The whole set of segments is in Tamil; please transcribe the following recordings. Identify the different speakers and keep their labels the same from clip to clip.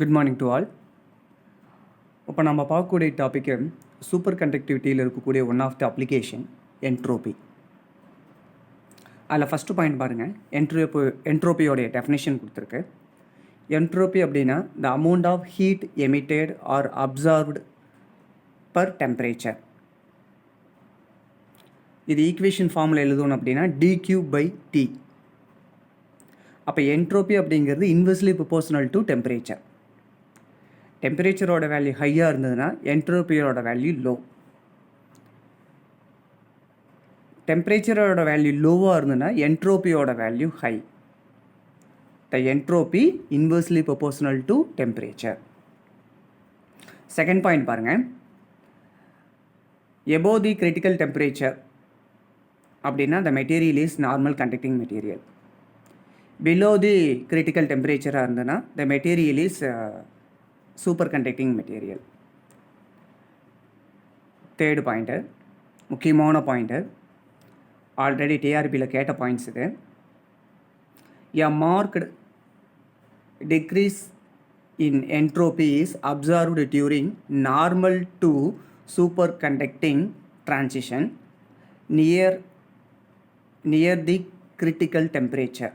Speaker 1: Good morning to all. இப்போ நம்ம பார்க்கக்கூடிய டாப்பிக்கு சூப்பர் கண்டக்டிவிட்டியில் இருக்கக்கூடிய one of the application entropy. அதில் ஃபஸ்ட்டு பாயிண்ட் பாருங்கள், என்ட்ரோபியோடைய டெஃபினேஷன் கொடுத்துருக்கு. என்ட்ரோபி அப்படின்னா the amount of heat emitted or absorbed per temperature. இது ஈக்குவேஷன் ஃபார்மில் எழுதணும் அப்படின்னா dQ/T. அப்போ என்ட்ரோபி அப்படிங்கிறது இன்வெர்ஸ்லி ப்ரொபோர்ஷனல் டு டெம்பரேச்சர். டெம்பரேச்சரோட வேல்யூ ஹையாக இருந்ததுன்னா என்ட்ரோபியோட வேல்யூ லோ. டெம்பரேச்சரோட வேல்யூ லோவாக இருந்ததுன்னா என்ட்ரோபியோட value high. The entropy inversely proportional to temperature. Second point பாருங்கள், எபோவ் தி கிரிட்டிக்கல் டெம்பரேச்சர் அப்படின்னா the material is normal conducting material. Below the critical டெம்பரேச்சராக இருந்ததுன்னா the material is super conducting material. Third point, முக்கியமான பாயிண்ட்டு, ஆல்ரெடி டிஆர்பியில் கேட்ட பாயிண்ட்ஸ் இது. A marked decrease in entropy is observed during normal to super conducting transition near the critical temperature,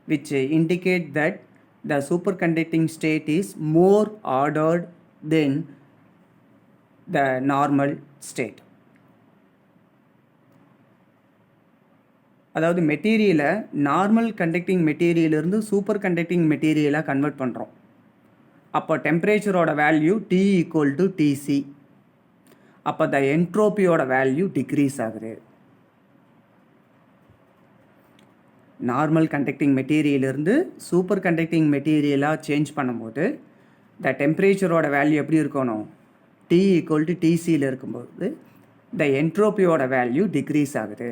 Speaker 1: which indicate that the superconducting state is more ordered than the normal state. அதாவது மெட்டீரியலை நார்மல் கண்டக்டிங் மெட்டீரியலிருந்து சூப்பர் கண்டக்டிங் மெட்டீரியலாக கன்வெர்ட் பண்ணுறோம். அப்போ டெம்பரேச்சரோட வேல்யூ T = Tc. அப்போ த என்ட்ரோபியோட வேல்யூ டிக்ரீஸ் ஆகுது. நார்மல் கண்டக்டிங் மெட்டீரியலிருந்து சூப்பர் கண்டக்டிங் மெட்டீரியலாக சேஞ்ச் பண்ணும்போது த டெம்பரேச்சரோட வேல்யூ எப்படி இருக்கணும்? T = Tcயில் இருக்கும்போது த என்ட்ரோபியோட வேல்யூ டிக்ரீஸ் ஆகுது.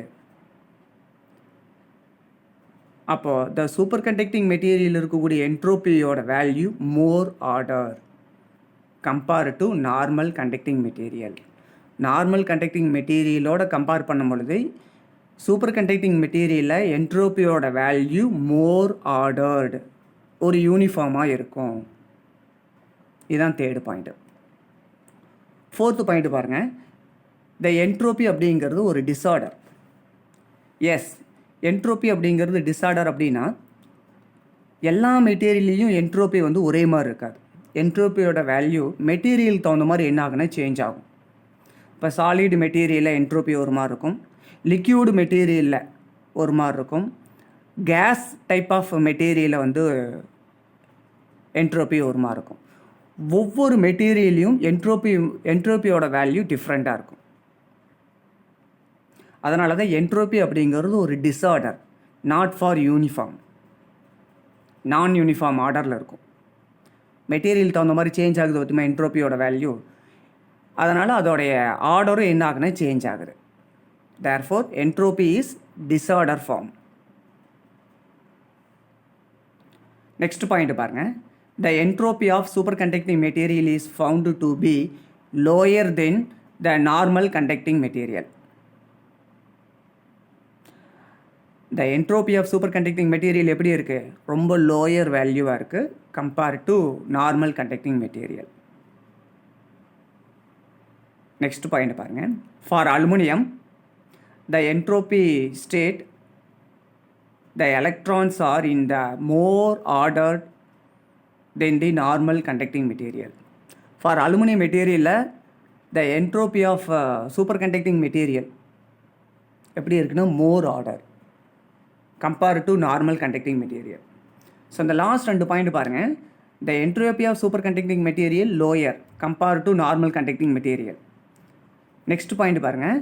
Speaker 1: அப்போது த சூப்பர் கண்டக்டிங் மெட்டீரியல் இருக்கக்கூடிய என்ட்ரோபியோட value more order compared to normal conducting material. Normal conducting மெட்டீரியலோட கம்பேர் பண்ணும் பொழுது சூப்பர் கண்டக்டிங் மெட்டீரியலில் என்ட்ரோபியோட வேல்யூ மோர் ஆர்டர்டு, ஒரு யூனிஃபார்மாக இருக்கும். இதுதான் தேர்டு பாயிண்ட்டு. ஃபோர்த்து பாயிண்ட்டு பாருங்கள், த என்ட்ரோபி அப்படிங்கிறது ஒரு டிஸார்டர். எஸ், என்ட்ரோபி அப்படிங்கிறது டிஸார்டர் அப்படின்னா எல்லா மெட்டீரியல்லையும் என்ட்ரோபி ஒரே மாதிரி இருக்காது. என்ட்ரோபியோட வேல்யூ மெட்டீரியல் தகுந்த மாதிரி என்ன ஆகுனா சேஞ்ச் ஆகும். இப்போ சாலிட் மெட்டீரியலில் என்ட்ரோபி ஒரு மாதிரி இருக்கும், லிக்யூடு மெட்டீரியலில் ஒரு மாதிரி இருக்கும், கேஸ் டைப் ஆஃப் மெட்டீரியலில் என்ட்ரோபி ஒரு மாதிரி இருக்கும். ஒவ்வொரு மெட்டீரியலையும் என்ட்ரோபியோட வேல்யூ டிஃப்ரெண்ட்டாக இருக்கும். அதனால தான் என்ட்ரோபி அப்படிங்கிறது ஒரு டிஸார்டர், நாட் ஃபார் யூனிஃபார்ம். நான் யூனிஃபார்ம் ஆர்டரில் இருக்கும். மெட்டீரியல் தகுந்த மாதிரி சேஞ்ச் ஆகுது பற்றிமா என்ட்ரோபியோட வேல்யூ. அதனால் அதோடைய ஆர்டரும் என்ன ஆகுனா சேஞ்ச் ஆகுது. Therefore entropy is disorder form. Next point பாருங்கள், the entropy of super conducting material is found to be lower than the normal conducting material. The entropy of super conducting material எப்படி இருக்குது? ரொம்ப லோயர் வேல்யூவாக இருக்குது compare to normal conducting material. Next point பாருங்கள், for aluminium the entropy state the electrons are in the more ordered than the normal conducting material. For aluminium மெட்டீரியலில் the entropy of super conducting material எப்படி இருக்குன்னா more order compared to normal conducting material. So இந்த லாஸ்ட் ரெண்டு பாயிண்ட் பாருங்கள், the entropy of super conducting material lower compared to normal conducting material. Next point பாருங்கள்,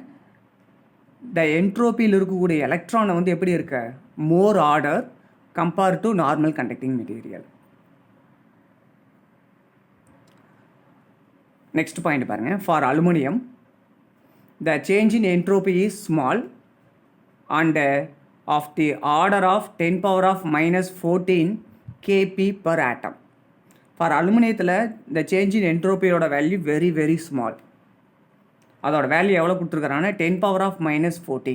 Speaker 1: த என்ட்ரோபியில் இருக்கக்கூடிய எலக்ட்ரானை எப்படி இருக்க more order compare to normal conducting material. Next point பாருங்கள், for aluminium the change in entropy is small and of the order of 10⁻⁻14 kP per atom. For அலுமினியத்தில் இந்த சேஞ்ச் இன் என்ட்ரோபியோட வேல்யூ வெரி வெரி ஸ்மால். அதோட வேல்யூ எவ்வளோ கொடுத்துருக்குறாங்கன்னா 10⁻⁻14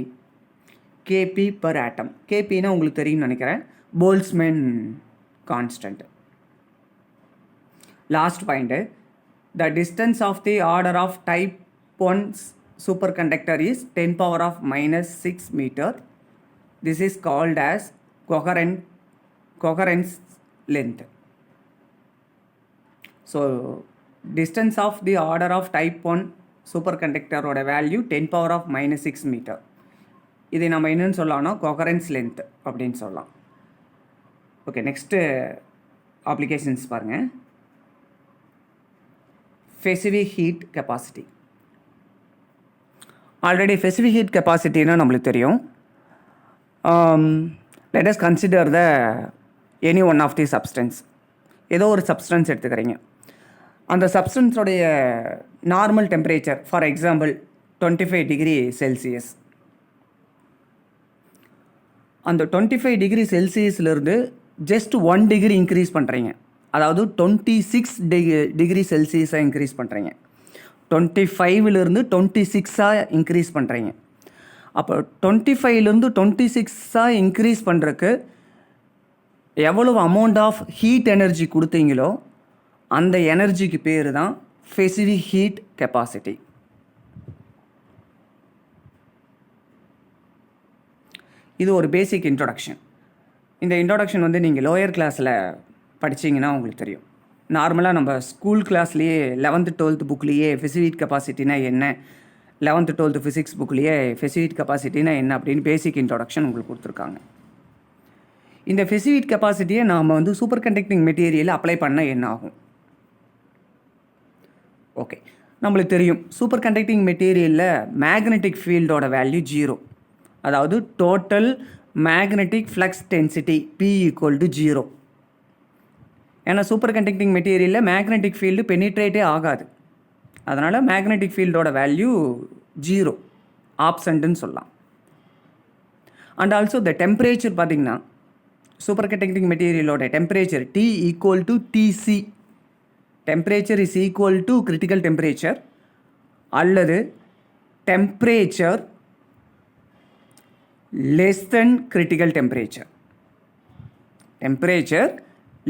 Speaker 1: kP per atom. கேபின்னா உங்களுக்கு தெரியும்னு நினைக்கிறேன், Boltzmann constant. Last point, the distance of the order of type 1 superconductor is 10 power of minus 6 meter. This is called as coherence length. So distance of the order of type 1 superconductor ஓட value 10 power of minus 6 meter. இதை நம்ம என்னன்னு சொல்லலாம்னா coherence length அப்படின்னு சொல்லலாம். ஓகே, நெக்ஸ்ட்டு அப்ளிகேஷன்ஸ் பாருங்கள். specific heat capacity. Already specific heat capacityனா நம்மளுக்கு தெரியும். let us consider the any one of the substance. ஏதோ ஒரு சப்ஸ்டன்ஸ் எடுத்துக்கிறீங்க. அந்த சப்ஸ்டன்ஸோடைய normal temperature for example 25 degree celsius. அந்த 25 டிகிரி செல்சியஸ்லேருந்து ஜஸ்ட் 1 டிகிரி இன்க்ரீஸ் பண்ணுறீங்க. அதாவது 26 டிகிரி செல்சியஸாக இன்க்ரீஸ் பண்ணுறீங்க. 25லேருந்து 26ஆக இன்க்ரீஸ் பண்ணுறீங்க. அப்போ 25லேருந்து 26ஆக இன்க்ரீஸ் பண்ணுறதுக்கு எவ்வளவு அமௌண்ட் ஆஃப் ஹீட் எனர்ஜி கொடுத்தீங்களோ அந்த எனர்ஜிக்கு பேர் தான் ஸ்பெசிஃபிக் ஹீட் கெப்பாசிட்டி. இது ஒரு பேசிக் இன்ட்ரொடக்ஷன். இந்த இன்ட்ரொடக்ஷன் வந்து நீங்கள் லோயர் கிளாஸில் படிச்சிங்கன்னா உங்களுக்கு தெரியும். நார்மலாக நம்ம ஸ்கூல் கிளாஸ்லேயே 11th 12th புக்லேயே ஸ்பெசிஃபிக் கெப்பாசிட்டினா என்ன, 11th 12th ஃபிசிக்ஸ் புக்லேயே ஸ்பெசிஃபிக் கெப்பாசிட்டினா என்ன அப்படின்னு பேசிக் இன்ட்ரொடக்ஷன் உங்களுக்கு கொடுத்துருக்காங்க. இந்த ஸ்பெசிஃபிக் கெப்பாசிட்டியை நாம் வந்து சூப்பர் கண்டக்டிங் மெட்டீரியலில் அப்ளை பண்ணால் என்ன ஆகும்? ஓகே, நம்மளுக்கு தெரியும் சூப்பர் கண்டக்டிங் மெட்டீரியலில் மேக்னெட்டிக் ஃபீல்டோட வேல்யூ 0. அதாவது total magnetic flux density P = 0. ஏன்னா சூப்பர் கண்டக்டிங் மெட்டீரியலில் மேக்னெட்டிக் ஃபீல்டு பெனிட்ரேட்டே ஆகாது. அதனால் மேக்னெட்டிக் ஃபீல்டோட வேல்யூ 0, ஆப்சண்ட்டுன்னு சொல்லலாம். அண்ட் ஆல்சோ த டெம்பரேச்சர் பார்த்திங்கன்னா சூப்பர் கண்டக்டிங் மெட்டீரியலோட temperature T = TC. Temperature is equal to critical temperature அல்லது temperature less than critical temperature. Temperature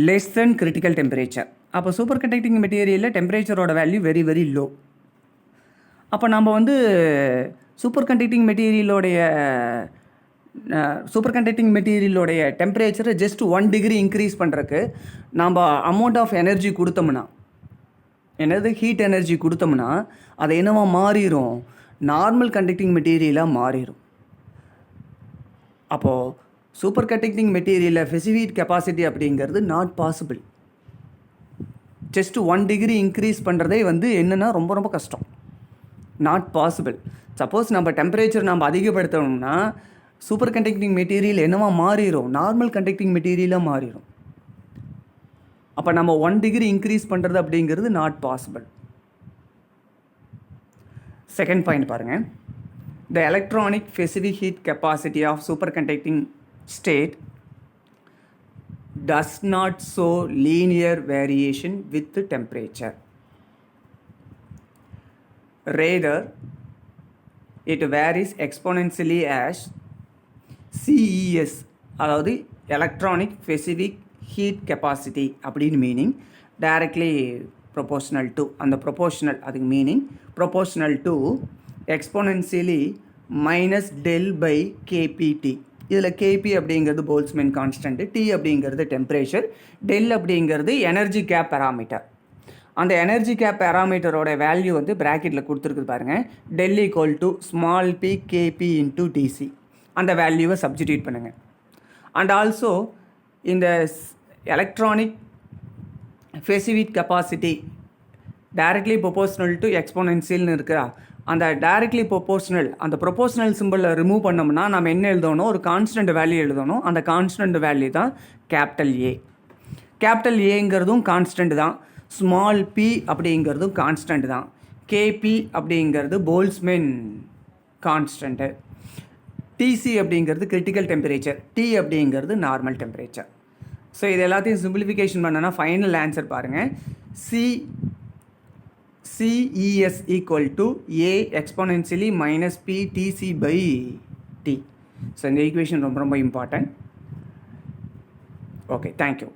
Speaker 1: less than critical temperature. அப்போ சூப்பர் கண்டக்டிங் மெட்டீரியலில் டெம்பரேச்சரோட வேல்யூ வெரி வெரி லோ. அப்போ நம்ம வந்து சூப்பர் கண்டக்டிங் மெட்டீரியலோடைய டெம்பரேச்சரை ஜஸ்ட் 1 டிகிரி இன்க்ரீஸ் பண்ணுறதுக்கு நம்ம அமௌண்ட் ஆஃப் எனர்ஜி கொடுத்தோம்னா, என்னது ஹீட் எனர்ஜி கொடுத்தோம்னா அது என்னவா மாறிடும்? நார்மல் கண்டக்டிங் மெட்டீரியலாக மாறிடும். அப்போது சூப்பர் கண்டக்டிங் மெட்டீரியலில் ஸ்பெசிஃபிக் கெப்பாசிட்டி அப்படிங்கிறது not possible. Just 1 degree increase பண்ணுறதே வந்து என்னென்னா ரொம்ப ரொம்ப கஷ்டம், நாட் பாசிபிள். சப்போஸ் நம்ம டெம்பரேச்சர் நம்ம அதிகப்படுத்தணும்னா சூப்பர் கண்டக்டிங் மெட்டீரியல் என்னவா மாறிடும்? நார்மல் கண்டக்டிங் மெட்டீரியலாக மாறிடும். அப்போ நம்ம 1 டிகிரி இன்க்ரீஸ் பண்ணுறது அப்படிங்கிறது நாட் பாசிபிள். செகண்ட் பாயிண்ட் பாருங்கள். The electronic specific heat capacity of superconducting state does not show linear variation with the temperature. Rather, it varies exponentially as CES, அதாவது electronic specific heat capacity அப்படின்னு மீனிங் directly proportional to, அந்த proportional அதுக்கு meaning proportional to exponentially minus del by kpt. இதில் kp அப்படிங்கிறது போல்ட்ஸ்மேன் கான்ஸ்டன்ட்டு, T அப்படிங்கிறது டெம்பரேச்சர், டெல் அப்படிங்கிறது எனர்ஜி கேப் பேராமீட்டர். அந்த எனர்ஜி கேப் பேராமீட்டரோட வேல்யூ வந்து ப்ராக்கெட்டில் கொடுத்துருக்கு பாருங்கள். Del = small p kp into Tc. அந்த வேல்யூவை சப்ஸ்டிடியூட் பண்ணுங்கள். அண்ட் ஆல்சோ இந்த electronic specific capacity directly proportional to எக்ஸ்போனென்ஷியல்னு இருக்கா, அந்த டைரக்ட்லி ப்ரொபோர்ஷனல் அந்த ப்ரொபோர்ஷனல் சிம்பிளை ரிமூவ் பண்ணோம்னா நம்ம என்ன எழுதணும்? ஒரு கான்ஸ்டன்ட் வேல்யூ எழுதணும். அந்த கான்ஸ்டன்ட் வேல்யூ தான் கேபிட்டல் ஏ. கேபிட்டல் ஏங்கிறதும் கான்ஸ்டன்ட் தான், ஸ்மால் பி அப்படிங்கிறதும் கான்ஸ்டன்ட் தான், கேபி அப்படிங்கிறது போல்ட்ஸ்மேன் கான்ஸ்டன்ட்டு, டிசி அப்படிங்கிறது கிரிட்டிக்கல் டெம்பரேச்சர், டி அப்படிங்கிறது நார்மல் டெம்பரேச்சர். ஸோ இது எல்லாத்தையும் சிம்பிளிஃபிகேஷன் பண்ணனா ஃபைனல் ஆன்சர் பாருங்கள். CES = A exponentially minus P TC by T. So இந்த ஈக்குவேஷன் ரொம்ப ரொம்ப இம்பார்ட்டன்ட். Okay, thank you.